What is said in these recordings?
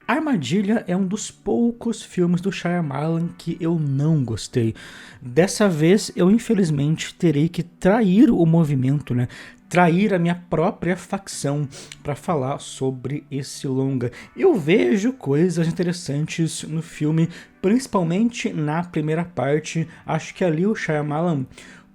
Armadilha é um dos poucos filmes do Shyamalan que eu não gostei. Dessa vez eu infelizmente terei que trair o movimento, né? Trair a minha própria facção para falar sobre esse longa. Eu vejo coisas interessantes no filme, principalmente na primeira parte. Acho que ali o Shyamalan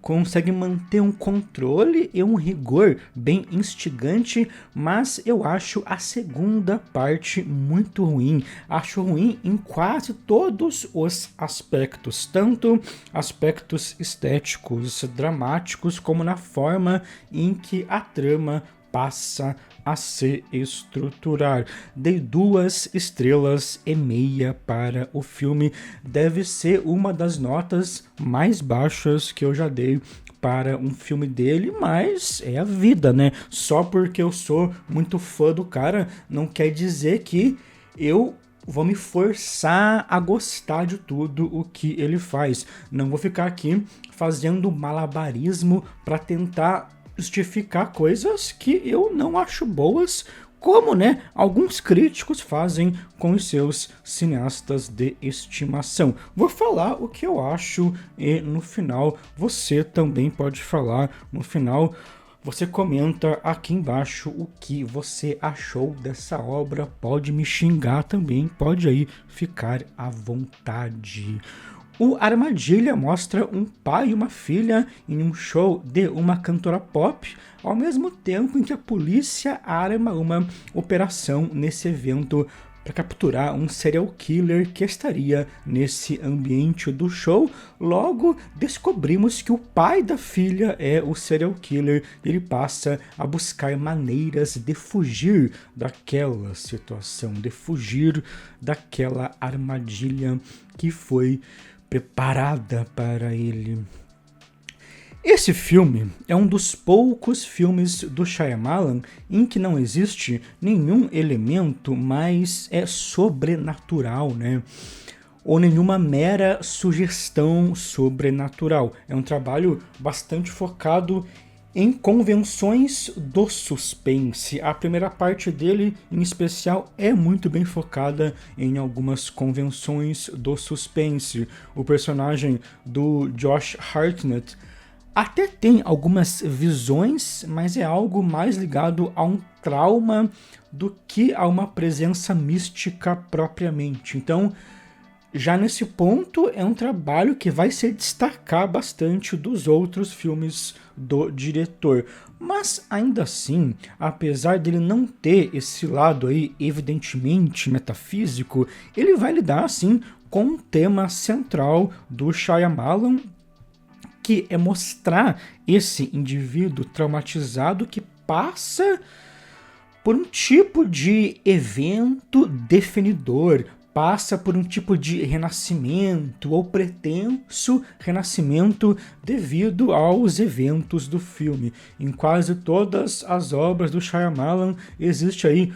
consegue manter um controle e um rigor bem instigante, mas eu acho a segunda parte muito ruim. Acho ruim em quase todos os aspectos, tanto aspectos estéticos, dramáticos, como na forma em que a trama passa a se estruturar. Dei 2,5 estrelas para o filme. Deve ser uma das notas mais baixas que eu já dei para um filme dele, mas é a vida, né? Só porque eu sou muito fã do cara, não quer dizer que eu vou me forçar a gostar de tudo o que ele faz. Não vou ficar aqui fazendo malabarismo para tentar justificar coisas que eu não acho boas, como, né, alguns críticos fazem com os seus cineastas de estimação. Vou falar o que eu acho e no final você também pode falar. No final você comenta aqui embaixo o que você achou dessa obra. Pode me xingar também, pode aí ficar à vontade. O Armadilha mostra um pai e uma filha em um show de uma cantora pop, ao mesmo tempo em que a polícia arma uma operação nesse evento para capturar um serial killer que estaria nesse ambiente do show. Logo, descobrimos que o pai da filha é o serial killer e ele passa a buscar maneiras de fugir daquela situação, de fugir daquela armadilha que foi preparada para ele. Esse filme é um dos poucos filmes do Shyamalan em que não existe nenhum elemento mais sobrenatural, né? Ou nenhuma mera sugestão sobrenatural. É um trabalho bastante focado em convenções do suspense. A primeira parte dele, em especial, é muito bem focada em algumas convenções do suspense. O personagem do Josh Hartnett até tem algumas visões, mas é algo mais ligado a um trauma do que a uma presença mística propriamente. Então, já nesse ponto, é um trabalho que vai se destacar bastante dos outros filmes do diretor. Mas ainda assim, apesar dele não ter esse lado aí evidentemente metafísico, ele vai lidar assim com um tema central do Shyamalan, que é mostrar esse indivíduo traumatizado que passa por um tipo de evento definidor, passa por um tipo de renascimento ou pretenso renascimento devido aos eventos do filme. Em quase todas as obras do Shyamalan existe aí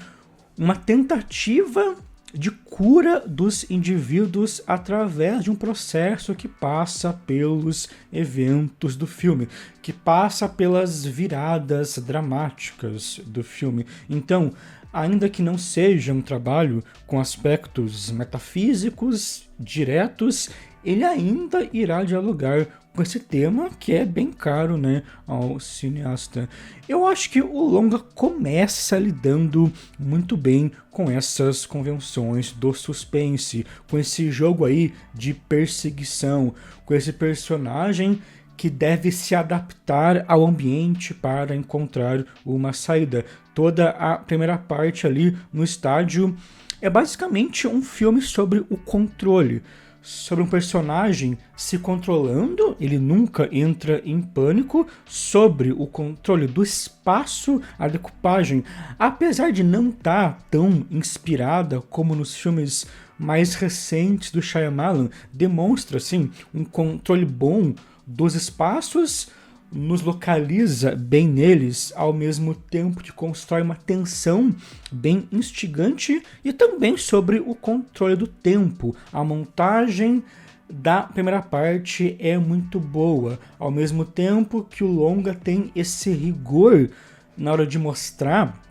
uma tentativa de cura dos indivíduos através de um processo que passa pelos eventos do filme, que passa pelas viradas dramáticas do filme. Então, ainda que não seja um trabalho com aspectos metafísicos diretos, ele ainda irá dialogar com esse tema que é bem caro, né, ao cineasta. Eu acho que o longa começa lidando muito bem com essas convenções do suspense, com esse jogo aí de perseguição, com esse personagem que deve se adaptar ao ambiente para encontrar uma saída. Toda a primeira parte ali no estádio é basicamente um filme sobre o controle, sobre um personagem se controlando, ele nunca entra em pânico, sobre o controle do espaço, a decupagem, apesar de não estar tão inspirada como nos filmes mais recentes do Shyamalan, demonstra assim um controle bom dos espaços, nos localiza bem neles, ao mesmo tempo que constrói uma tensão bem instigante, e também sobre o controle do tempo. A montagem da primeira parte é muito boa, ao mesmo tempo que o longa tem esse rigor na hora de mostrar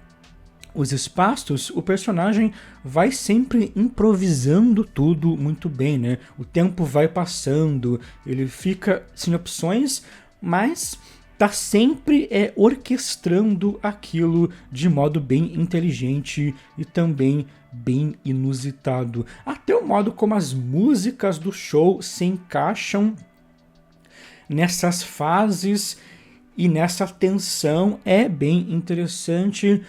os espaços, o personagem vai sempre improvisando tudo muito bem, né? O tempo vai passando, ele fica sem opções, mas tá sempre orquestrando aquilo de modo bem inteligente e também bem inusitado. Até o modo como as músicas do show se encaixam nessas fases e nessa tensão é bem interessante.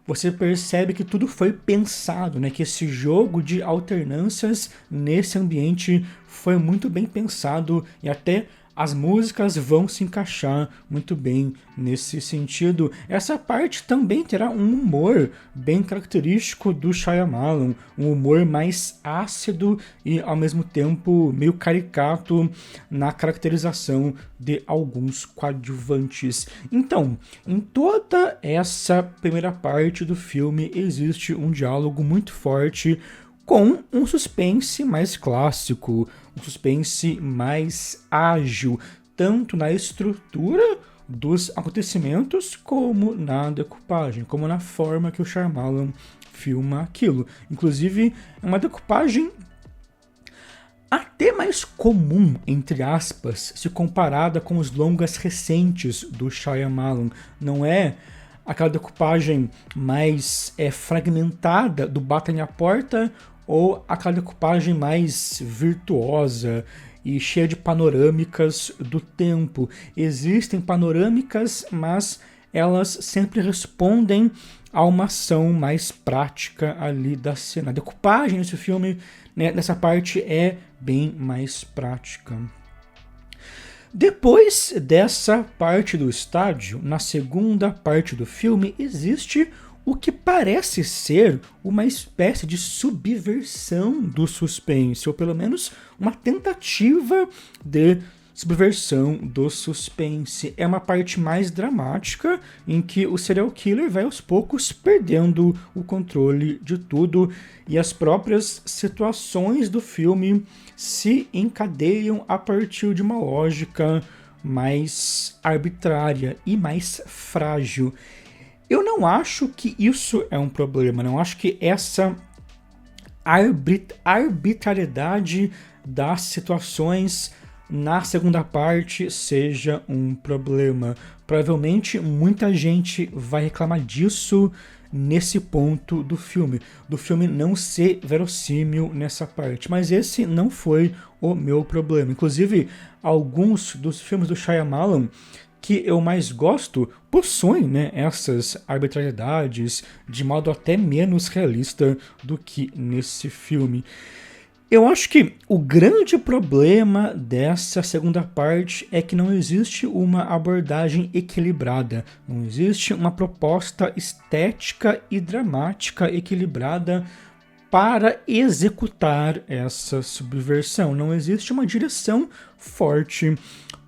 Você percebe que tudo foi pensado, né? Que esse jogo de alternâncias nesse ambiente foi muito bem pensado e até as músicas vão se encaixar muito bem nesse sentido. Essa parte também terá um humor bem característico do Shyamalan, um humor mais ácido e ao mesmo tempo meio caricato na caracterização de alguns coadjuvantes. Então, em toda essa primeira parte do filme existe um diálogo muito forte com um suspense mais clássico, um suspense mais ágil, tanto na estrutura dos acontecimentos como na decupagem, como na forma que o Shyamalan filma aquilo. Inclusive, é uma decupagem até mais comum, entre aspas, se comparada com os longas recentes do Shyamalan. Não é aquela decupagem mais fragmentada do Batem a Porta ou aquela decupagem mais virtuosa e cheia de panorâmicas do tempo. Existem panorâmicas, mas elas sempre respondem a uma ação mais prática ali da cena. A decupagem nesse filme, né, nessa parte, é bem mais prática. Depois dessa parte do estádio, na segunda parte do filme, existe o que parece ser uma espécie de subversão do suspense, ou pelo menos uma tentativa de subversão do suspense. É uma parte mais dramática, em que o serial killer vai aos poucos perdendo o controle de tudo, e as próprias situações do filme se encadeiam a partir de uma lógica mais arbitrária e mais frágil. Eu não acho que isso é um problema, não acho que essa arbitrariedade das situações na segunda parte seja um problema. Provavelmente muita gente vai reclamar disso nesse ponto do filme não ser verossímil nessa parte, mas esse não foi o meu problema. Inclusive, alguns dos filmes do Shyamalan que eu mais gosto possuem, né, essas arbitrariedades de modo até menos realista do que nesse filme. Eu acho que o grande problema dessa segunda parte é que não existe uma abordagem equilibrada, não existe uma proposta estética e dramática equilibrada para executar essa subversão. Não existe uma direção forte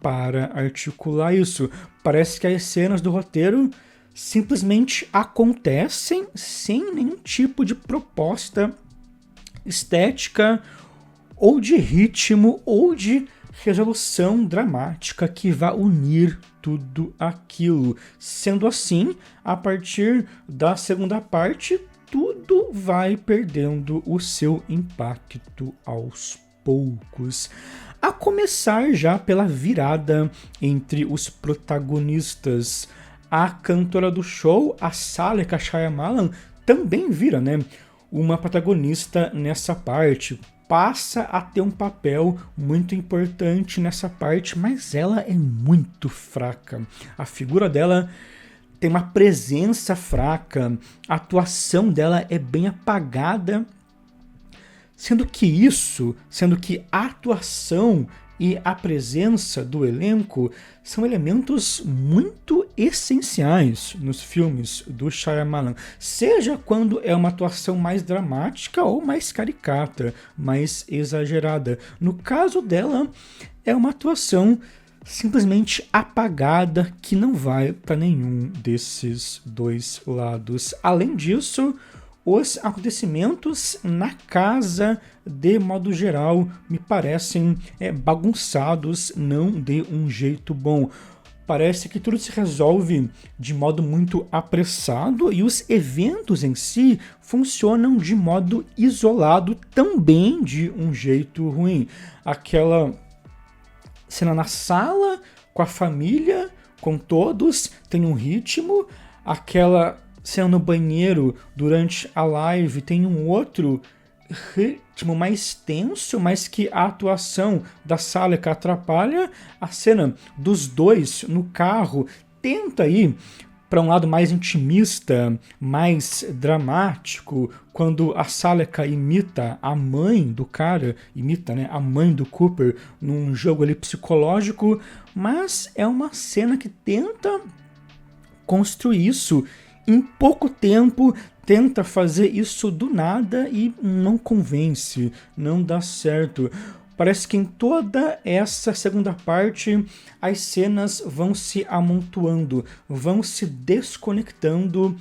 para articular isso. Parece que as cenas do roteiro simplesmente acontecem sem nenhum tipo de proposta estética ou de ritmo ou de resolução dramática que vá unir tudo aquilo. Sendo assim, a partir da segunda parte, tudo vai perdendo o seu impacto aos poucos. A começar já pela virada entre os protagonistas. A cantora do show, a Saleka Shyamalan, também vira, né, uma protagonista nessa parte. Passa a ter um papel muito importante nessa parte, mas ela é muito fraca. A figura dela tem uma presença fraca, a atuação dela é bem apagada, sendo que a atuação e a presença do elenco são elementos muito essenciais nos filmes do Shyamalan, seja quando é uma atuação mais dramática ou mais caricata, mais exagerada. No caso dela, é uma atuação simplesmente apagada que não vai para nenhum desses dois lados. Além disso, os acontecimentos na casa, de modo geral, me parecem bagunçados, não de um jeito bom. parece que tudo se resolve de modo muito apressado e os eventos em si funcionam de modo isolado também de um jeito ruim. Aquela cena na sala, com a família, com todos, tem um ritmo. Aquela cena no banheiro durante a live tem um outro ritmo mais tenso, mas que a atuação da Saleka atrapalha. A cena dos dois no carro tenta ir para um lado mais intimista, mais dramático, quando a Saleka imita a mãe do cara, imita, né, a mãe do Cooper num jogo ali psicológico, mas é uma cena que tenta construir isso em pouco tempo, tenta fazer isso do nada e não convence, não dá certo. Parece que em toda essa segunda parte as cenas vão se amontoando, vão se desconectando,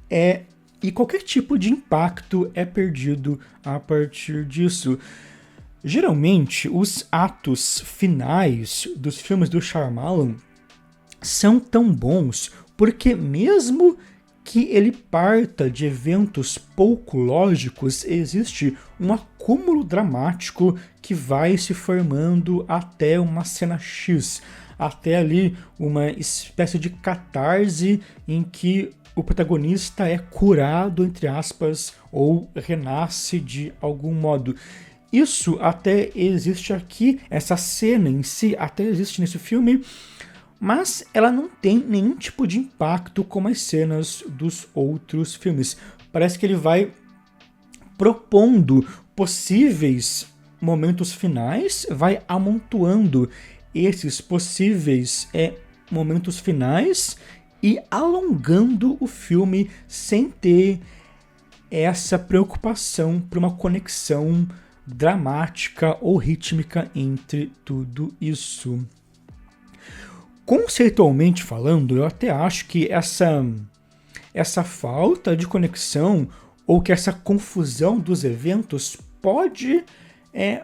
e qualquer tipo de impacto é perdido a partir disso. Geralmente, os atos finais dos filmes do Shyamalan são tão bons porque mesmo que ele parta de eventos pouco lógicos, existe um acúmulo dramático que vai se formando até uma cena X, até ali uma espécie de catarse em que o protagonista é curado, entre aspas, ou renasce de algum modo. Isso até existe aqui, essa cena em si até existe nesse filme, mas ela não tem nenhum tipo de impacto como as cenas dos outros filmes. Parece que ele vai propondo possíveis momentos finais, vai amontoando esses possíveis momentos finais e alongando o filme sem ter essa preocupação por uma conexão dramática ou rítmica entre tudo isso. Conceitualmente falando, eu até acho que essa falta de conexão ou que essa confusão dos eventos pode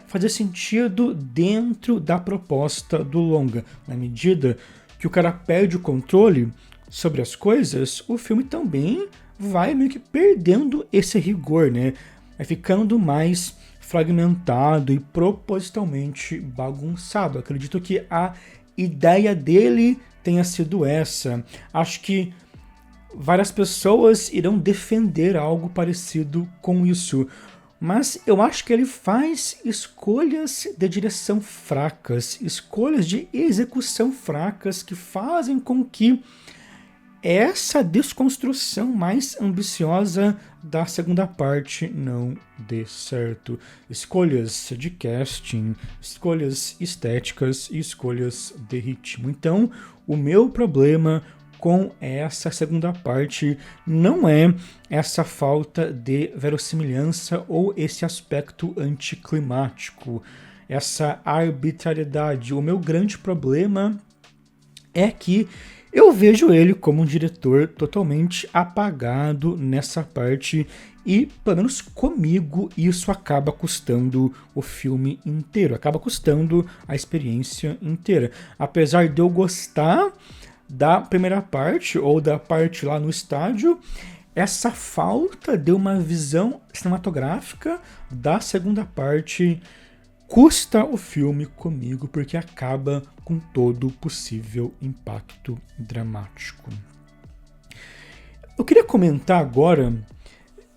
fazer sentido dentro da proposta do longa. Na medida que o cara perde o controle sobre as coisas, o filme também vai meio que perdendo esse rigor, né? Vai ficando mais fragmentado e propositalmente bagunçado. Acredito que a ideia dele tenha sido essa. Acho que várias pessoas irão defender algo parecido com isso, mas eu acho que ele faz escolhas de direção fracas, escolhas de execução fracas que fazem com que essa desconstrução mais ambiciosa da segunda parte não dê certo. Escolhas de casting, escolhas estéticas e escolhas de ritmo. Então, o meu problema com essa segunda parte não é essa falta de verossimilhança ou esse aspecto anticlimático, essa arbitrariedade. O meu grande problema é que eu vejo ele como um diretor totalmente apagado nessa parte e, pelo menos comigo, isso acaba custando o filme inteiro, acaba custando a experiência inteira. Apesar de eu gostar da primeira parte ou da parte lá no estádio, essa falta de uma visão cinematográfica da segunda parte custa o filme comigo, porque acaba com todo o possível impacto dramático. Eu queria comentar agora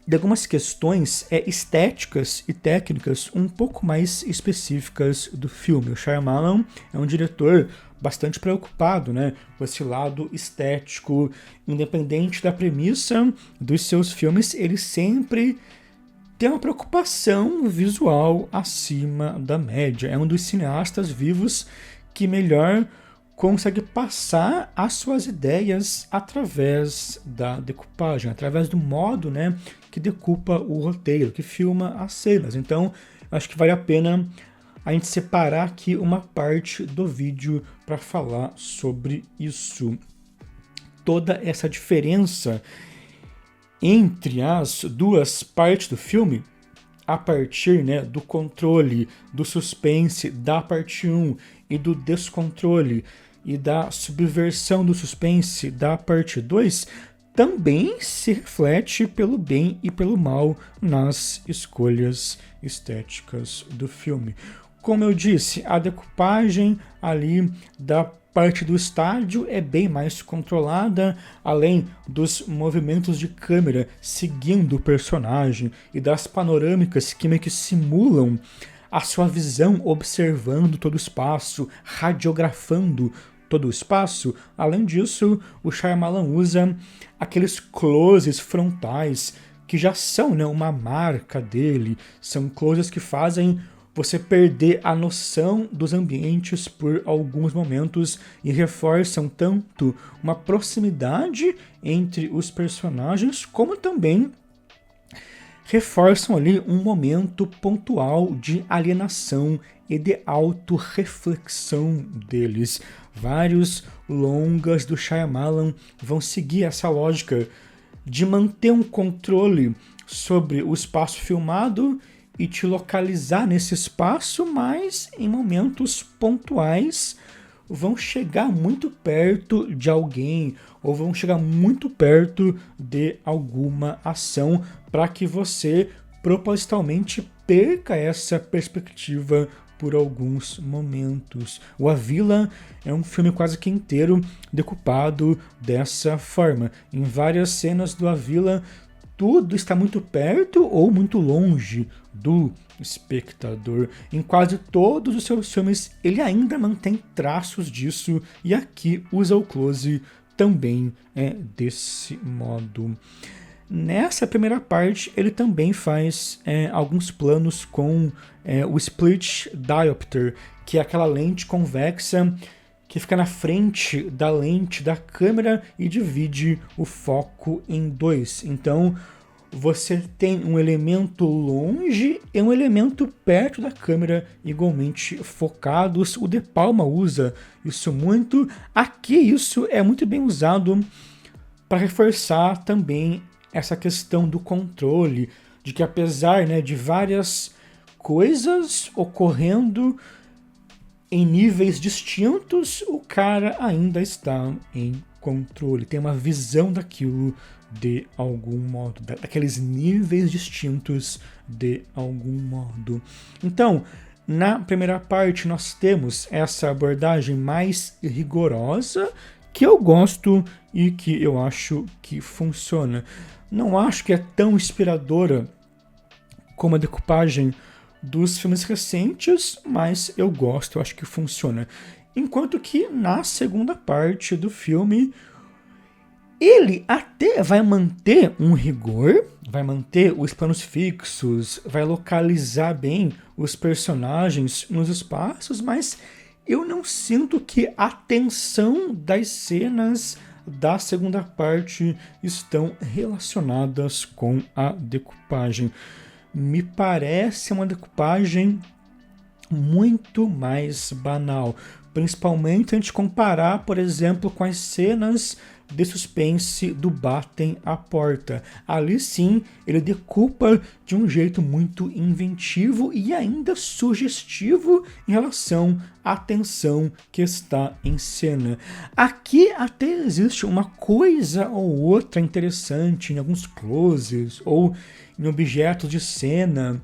de algumas questões estéticas e técnicas um pouco mais específicas do filme. O Shyamalan é um diretor bastante preocupado, né, com esse lado estético. Independente da premissa dos seus filmes, ele sempre tem uma preocupação visual acima da média. É um dos cineastas vivos que melhor consegue passar as suas ideias através da decupagem, através do modo, né, que decupa o roteiro, que filma as cenas. Então, acho que vale a pena a gente separar aqui uma parte do vídeo para falar sobre isso. Toda essa diferença entre as duas partes do filme, a partir, né, do controle, do suspense da parte 1 e do descontrole, e da subversão do suspense da parte 2 também se reflete pelo bem e pelo mal nas escolhas estéticas do filme. Como eu disse, a decupagem ali da parte do estádio é bem mais controlada, além dos movimentos de câmera seguindo o personagem e das panorâmicas que meio que simulam a sua visão observando todo o espaço, radiografando todo o espaço. Além disso, o Shyamalan usa aqueles closes frontais que já são, né, uma marca dele, são closes que fazem você perder a noção dos ambientes por alguns momentos e reforçam tanto uma proximidade entre os personagens, como também reforçam ali um momento pontual de alienação e de autorreflexão deles. Vários longas do Shyamalan vão seguir essa lógica de manter um controle sobre o espaço filmado e te localizar nesse espaço, mas em momentos pontuais vão chegar muito perto de alguém ou vão chegar muito perto de alguma ação para que você propositalmente perca essa perspectiva por alguns momentos. O A Vila é um filme quase que inteiro decupado dessa forma. Em várias cenas do A Vila, tudo está muito perto ou muito longe do espectador. Em quase todos os seus filmes, ele ainda mantém traços disso, e aqui usa o close também desse modo. Nessa primeira parte, ele também faz alguns planos com o split diopter, que é aquela lente convexa que fica na frente da lente da câmera e divide o foco em dois. Então, você tem um elemento longe e um elemento perto da câmera, igualmente focados. O De Palma usa isso muito. Aqui isso é muito bem usado para reforçar também essa questão do controle, de que apesar, né, de várias coisas ocorrendo em níveis distintos, o cara ainda está em controle, tem uma visão daquilo de algum modo, daqueles níveis distintos de algum modo. Então, na primeira parte nós temos essa abordagem mais rigorosa, que eu gosto e que eu acho que funciona. Não acho que é tão inspiradora como a decupagem dos filmes recentes, mas eu gosto, eu acho que funciona. Enquanto que na segunda parte do filme, ele até vai manter um rigor, vai manter os planos fixos, vai localizar bem os personagens nos espaços, mas eu não sinto que a tensão das cenas da segunda parte estão relacionadas com a decupagem. Me parece uma decupagem muito mais banal, principalmente a gente comparar, por exemplo, com as cenas de suspense do Batem à Porta. Ali sim, ele decupa de um jeito muito inventivo e ainda sugestivo em relação à tensão que está em cena. Aqui até existe uma coisa ou outra interessante em alguns closes ou em objetos de cena,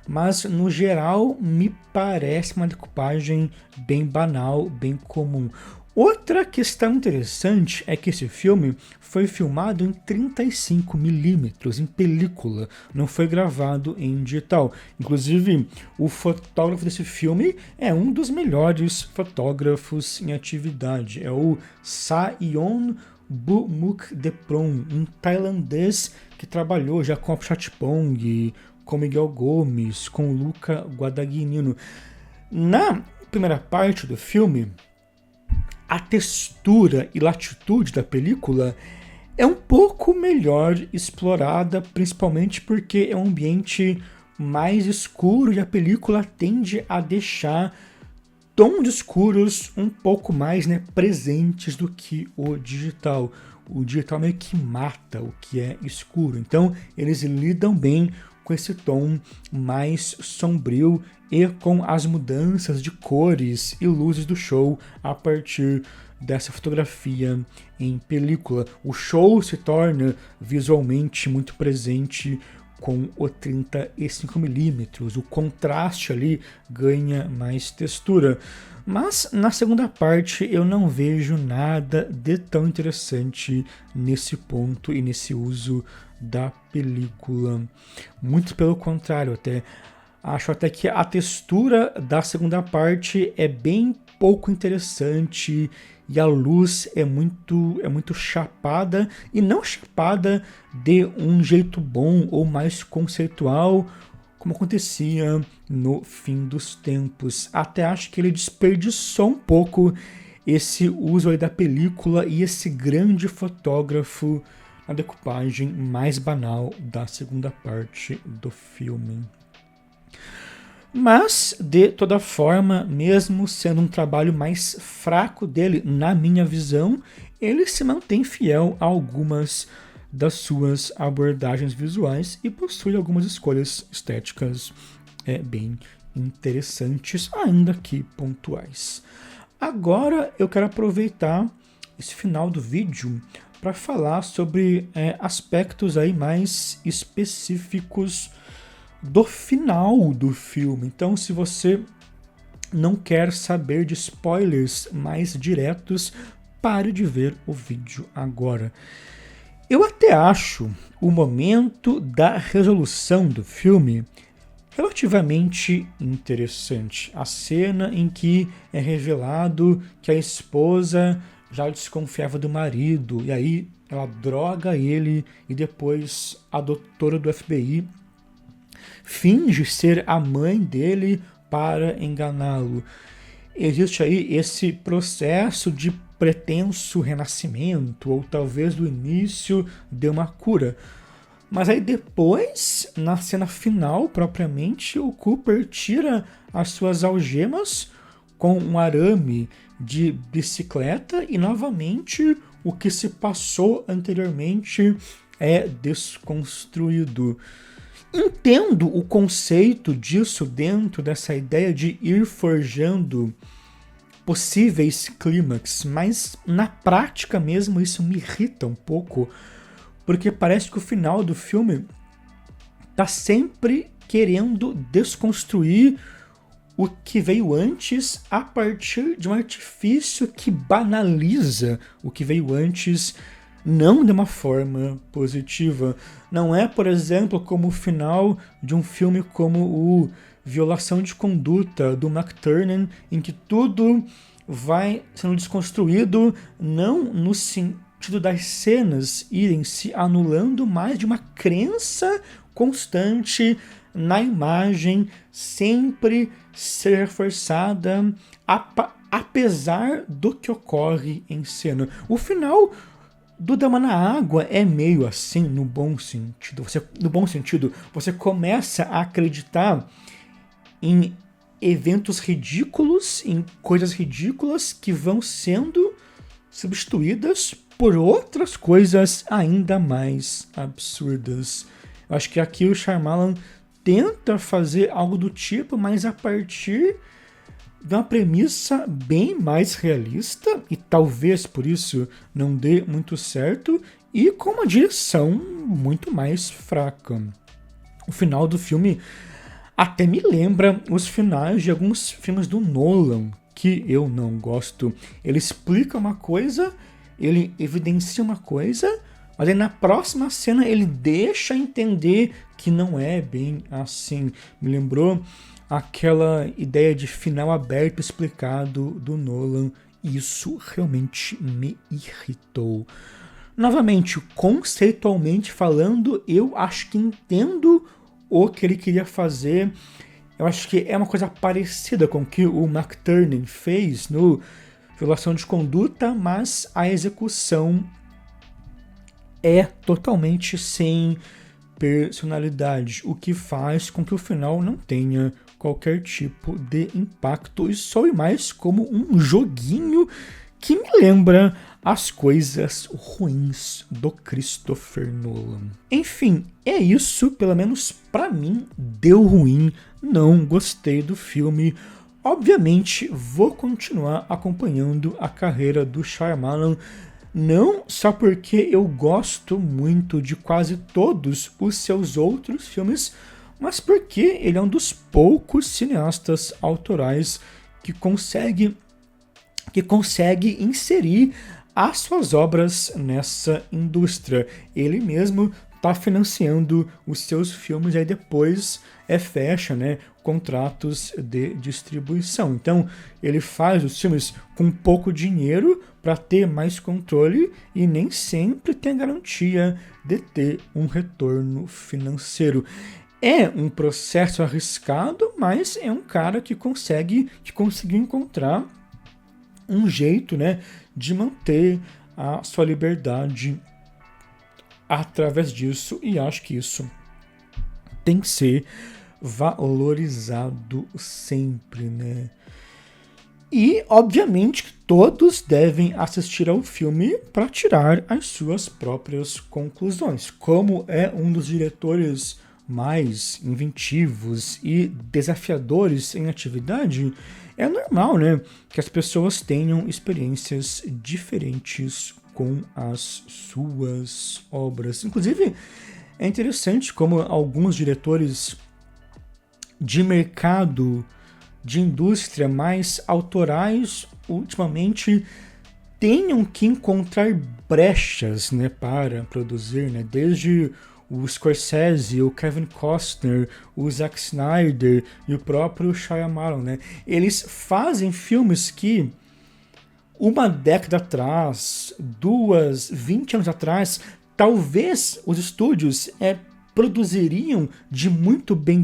mas no geral me parece uma decupagem bem banal, bem comum. Outra questão interessante é que esse filme foi filmado em 35mm, em película, não foi gravado em digital. Inclusive, o fotógrafo desse filme é um dos melhores fotógrafos em atividade, é o Sayon Bumukdepron, um tailandês que trabalhou já com a Chatpong, com Miguel Gomes, com Luca Guadagnino. Na primeira parte do filme, a textura e latitude da película é um pouco melhor explorada, principalmente porque é um ambiente mais escuro e a película tende a deixar tons escuros um pouco mais, né, presentes do que o digital. O digital meio que mata o que é escuro, então eles lidam bem com esse tom mais sombrio e com as mudanças de cores e luzes do show a partir dessa fotografia em película. O show se torna visualmente muito presente com o 35mm, o contraste ali ganha mais textura. Mas na segunda parte eu não vejo nada de tão interessante nesse ponto e nesse uso da película. Muito pelo contrário, até. Acho até que a textura da segunda parte é bem pouco interessante e a luz é muito chapada, e não chapada de um jeito bom ou mais conceitual, como acontecia no fim dos tempos. Até acho que ele desperdiçou um pouco esse uso aí da película e esse grande fotógrafo na decupagem mais banal da segunda parte do filme. Mas, de toda forma, mesmo sendo um trabalho mais fraco dele, na minha visão, ele se mantém fiel a algumas das suas abordagens visuais e possui algumas escolhas estéticas bem interessantes, ainda que pontuais. Agora eu quero aproveitar esse final do vídeo para falar sobre aspectos aí mais específicos do final do filme. Então, se você não quer saber de spoilers mais diretos, pare de ver o vídeo agora. Eu até acho o momento da resolução do filme relativamente interessante. A cena em que é revelado que a esposa já desconfiava do marido, e aí ela droga ele, e depois a doutora do FBI finge ser a mãe dele para enganá-lo. Existe aí esse processo de pretenso renascimento, ou talvez do início de uma cura. Mas aí depois, na cena final propriamente, o Cooper tira as suas algemas com um arame de bicicleta e novamente o que se passou anteriormente é desconstruído. Entendo o conceito disso dentro dessa ideia de ir forjando possíveis clímax, mas na prática mesmo isso me irrita um pouco, porque parece que o final do filme tá sempre querendo desconstruir o que veio antes a partir de um artifício que banaliza o que veio antes, não de uma forma positiva. Não é, por exemplo, como o final de um filme como o Violação de Conduta, do McTiernan, em que tudo vai sendo desconstruído, não no sentido das cenas irem se anulando, mas de uma crença constante na imagem, sempre ser reforçada, apesar do que ocorre em cena. O final do Dama na Água é meio assim, no bom sentido. Você começa a acreditar em eventos ridículos, em coisas ridículas que vão sendo substituídas por outras coisas ainda mais absurdas. Eu acho que aqui o Shyamalan tenta fazer algo do tipo, mas a partir de uma premissa bem mais realista, e talvez por isso não dê muito certo, e com uma direção muito mais fraca. O final do filme até me lembra os finais de alguns filmes do Nolan, que eu não gosto. Ele explica uma coisa, ele evidencia uma coisa, mas aí na próxima cena ele deixa entender que não é bem assim. Me lembrou aquela ideia de final aberto explicado do Nolan. Isso realmente me irritou. Novamente, conceitualmente falando, eu acho que entendo o que ele queria fazer. Eu acho que é uma coisa parecida com o que o McTiernan fez no Violação de Conduta, mas a execução é totalmente sem personalidade, o que faz com que o final não tenha qualquer tipo de impacto e soe mais como um joguinho que me lembra as coisas ruins do Christopher Nolan. Enfim, é isso, pelo menos pra mim, deu ruim, não gostei do filme. Obviamente, vou continuar acompanhando a carreira do Shyamalan, não só porque eu gosto muito de quase todos os seus outros filmes, mas porque ele é um dos poucos cineastas autorais que consegue inserir as suas obras nessa indústria. Ele mesmo está financiando os seus filmes e aí depois fecha, né, contratos de distribuição. Então ele faz os filmes com pouco dinheiro para ter mais controle e nem sempre tem a garantia de ter um retorno financeiro. É um processo arriscado, mas é um cara que conseguiu encontrar um jeito, né, de manter a sua liberdade através disso, e acho que isso tem que ser valorizado sempre, né? E, obviamente, que todos devem assistir ao filme para tirar as suas próprias conclusões. Como é um dos diretores mais inventivos e desafiadores em atividade, é normal, né, que as pessoas tenham experiências diferentes com as suas obras. Inclusive, é interessante como alguns diretores de mercado, de indústria mais autorais, ultimamente tenham que encontrar brechas, né, para produzir, né, desde o Scorsese, o Kevin Costner, o Zack Snyder e o próprio Shyamalan, né? Eles fazem filmes que uma década atrás, 20 anos atrás, talvez os estúdios produziriam de muito bom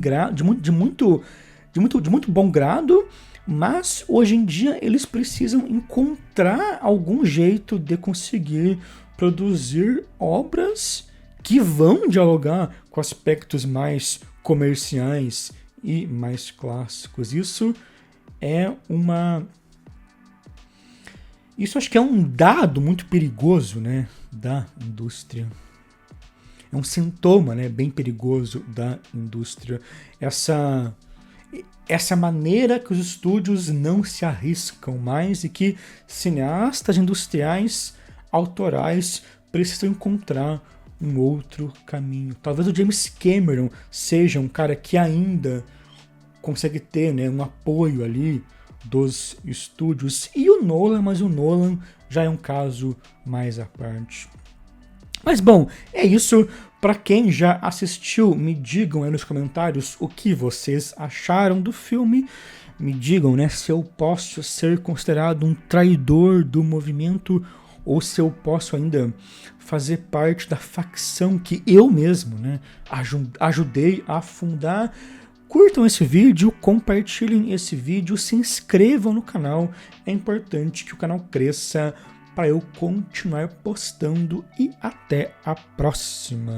grado, mas hoje em dia eles precisam encontrar algum jeito de conseguir produzir obras que vão dialogar com aspectos mais comerciais e mais clássicos. Isso acho que é um dado muito perigoso, né, da indústria. É um sintoma, né, bem perigoso da indústria. Essa maneira que os estúdios não se arriscam mais e que cineastas industriais autorais precisam encontrar um outro caminho. Talvez o James Cameron seja um cara que ainda consegue ter, né, um apoio ali dos estúdios, e o Nolan, mas o Nolan já é um caso mais à parte. Mas bom, é isso. Para quem já assistiu, me digam aí nos comentários o que vocês acharam do filme. Me digam, né, se eu posso ser considerado um traidor do movimento ou se eu posso ainda fazer parte da facção que eu mesmo, né, ajudei a fundar. Curtam esse vídeo, compartilhem esse vídeo, se inscrevam no canal. É importante que o canal cresça para eu continuar postando, e até a próxima.